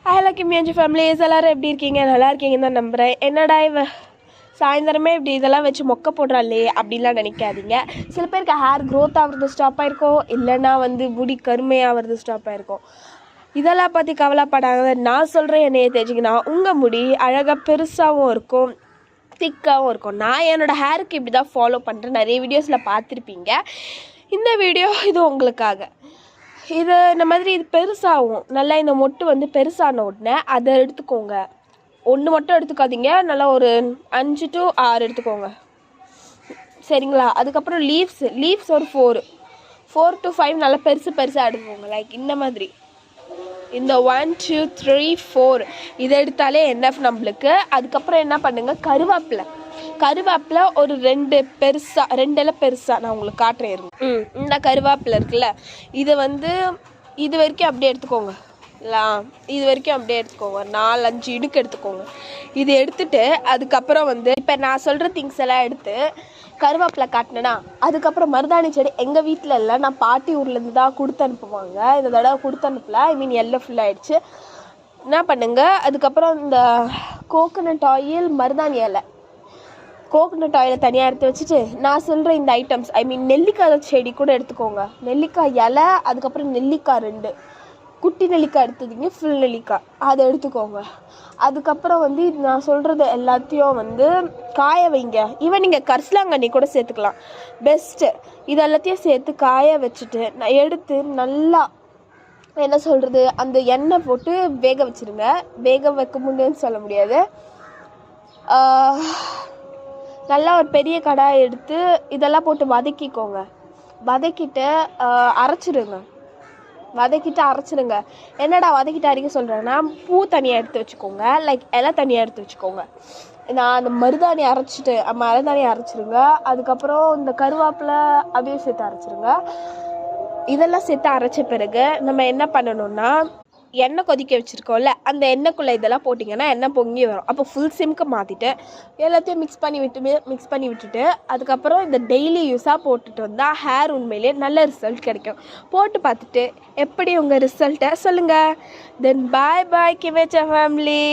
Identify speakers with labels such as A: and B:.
A: Hello கிம்மியாஞ்சி families எல்லோரும் எப்படி இருக்கீங்க? நல்லா இருக்கீங்கன்னு தான் நம்புகிறேன். என்னடா சாயந்தரமே இப்படி இதெல்லாம் வச்சு மொக்க போடுறாளே அப்படின்லாம் நினைக்காதீங்க. சில பேருக்கு ஹேர் க்ரோத் ஆகிறது ஸ்டாப் ஆகிருக்கும், இல்லைன்னா முடி கருமையாகிறது ஸ்டாப் ஆகிருக்கும். இதெல்லாம் பற்றி கவலைப்படாத. நான் சொல்கிறேன், என்னையை தேய்ச்சிங்கன்னா உங்கள் முடி அழகாக பெருசாகவும் இருக்கும், திக்காகவும் இருக்கும். நான் என்னோடய ஹேருக்கு இப்படி தான் ஃபாலோ பண்ணுறேன். நிறைய வீடியோஸில் பார்த்துருப்பீங்க. இந்த வீடியோ இது உங்களுக்காக. இது இந்த மாதிரி இது பெருசாகும். நல்லா இந்த மொட்டு பெருசான உடனே அதை எடுத்துக்கோங்க. ஒன்று மட்டும் எடுத்துக்காதீங்க, நல்லா ஒரு 5 to 6 எடுத்துக்கோங்க, சரிங்களா? அதுக்கப்புறம் லீவ்ஸ் ஒரு 4 to 5 நல்லா பெருசாக எடுத்துக்கோங்க. லைக் இந்த மாதிரி இந்த 1 2 3 4 இதை எடுத்தாலே என்எஃப் நம்மளுக்கு. அதுக்கப்புறம் என்ன பண்ணுங்கள், கருவேப்பிலை ஒரு 2 இலை பெருசாக நான் உங்களுக்கு காட்டுறேன் இருங்க. இந்த கருவேப்பிலை இருக்குல்ல, இதை இது வரைக்கும் அப்படியே எடுத்துக்கோங்க. இது வரைக்கும் அப்படியே எடுத்துக்கோங்க. 4-5 இடுக்கு எடுத்துக்கோங்க. இது எடுத்துட்டு அதுக்கப்புறம் இப்போ நான் சொல்கிற திங்ஸ் எல்லாம் எடுத்து கருவேப்பிலை காட்டினேன்னா, அதுக்கப்புறம் மருதாணி செடி எங்கள் வீட்டில் இல்லை, நான் பாட்டி ஊர்லேருந்து தான் கொடுத்து அனுப்புவாங்க. இந்த தடவை கொடுத்து அனுப்பல, எல்லாம் ஃபுல்லாகிடுச்சு. என்ன பண்ணுங்க, அதுக்கப்புறம் இந்த கோகோனட் ஆயில், மருதாணி இலை, கோகோனட் ஆயிலை தனியாக எடுத்து வச்சுட்டு நான் சொல்கிற இந்த ஐட்டம்ஸ் நெல்லிக்காய் செடி கூட எடுத்துக்கோங்க. நெல்லிக்காய் இலை, அதுக்கப்புறம் நெல்லிக்காய் 2 குட்டி நெல்லிக்காய் எடுத்துக்கிங்க, ஃபுல் நெல்லிக்காய் அதை எடுத்துக்கோங்க. அதுக்கப்புறம் இது நான் சொல்கிறது எல்லாத்தையும் காய வைங்க. நீங்கள் கரிசலாங்கண்ணி கூட சேர்த்துக்கலாம், பெஸ்ட்டு. இது எல்லாத்தையும் சேர்த்து காய வச்சுட்டு நான் எடுத்து நல்லா என்ன சொல்கிறது, அந்த எண்ணெய் போட்டு வேக வச்சுருங்க. வேக வைக்க முடியும்னு சொல்ல முடியாது. நல்லா ஒரு பெரிய கடாய் எடுத்து இதெல்லாம் போட்டு வதக்கிக்கோங்க. வதக்கிட்டு அரைச்சிடுங்க. என்னடா வதக்கிட்டு அரைக்க சொல்கிறேன்னா, பூ தனியாக எடுத்து வச்சுக்கோங்க, லைக் இலை தனியாக எடுத்து வச்சுக்கோங்க. நான் அந்த மருதாணி அரைச்சிடுங்க. அதுக்கப்புறம் இந்த கருவேப்பிலை அதையும் சேர்த்து அரைச்சிடுங்க. இதெல்லாம் சேர்த்து அரைச்ச பிறகு நம்ம என்ன பண்ணணும்னா, எண்ணெய் கொதிக்க வச்சுருக்கோம்ல, அந்த எண்ணெய்க்குள்ளே இதெல்லாம் போட்டிங்கன்னா எண்ணெய் பொங்கி வரும். அப்போ ஃபுல் சிம்க்கு மாற்றிட்டு எல்லாத்தையும் மிக்ஸ் பண்ணி விட்டுட்டு அதுக்கப்புறம் இந்த டெய்லி யூஸாக போட்டுட்டு வந்தால் ஹேர் உண்மையிலே நல்ல ரிசல்ட் கிடைக்கும். போட்டு பார்த்துட்டு எப்படி உங்கள் ரிசல்ட்டை சொல்லுங்கள். தென் பாய் கிமேச்சா ஃபேமிலி.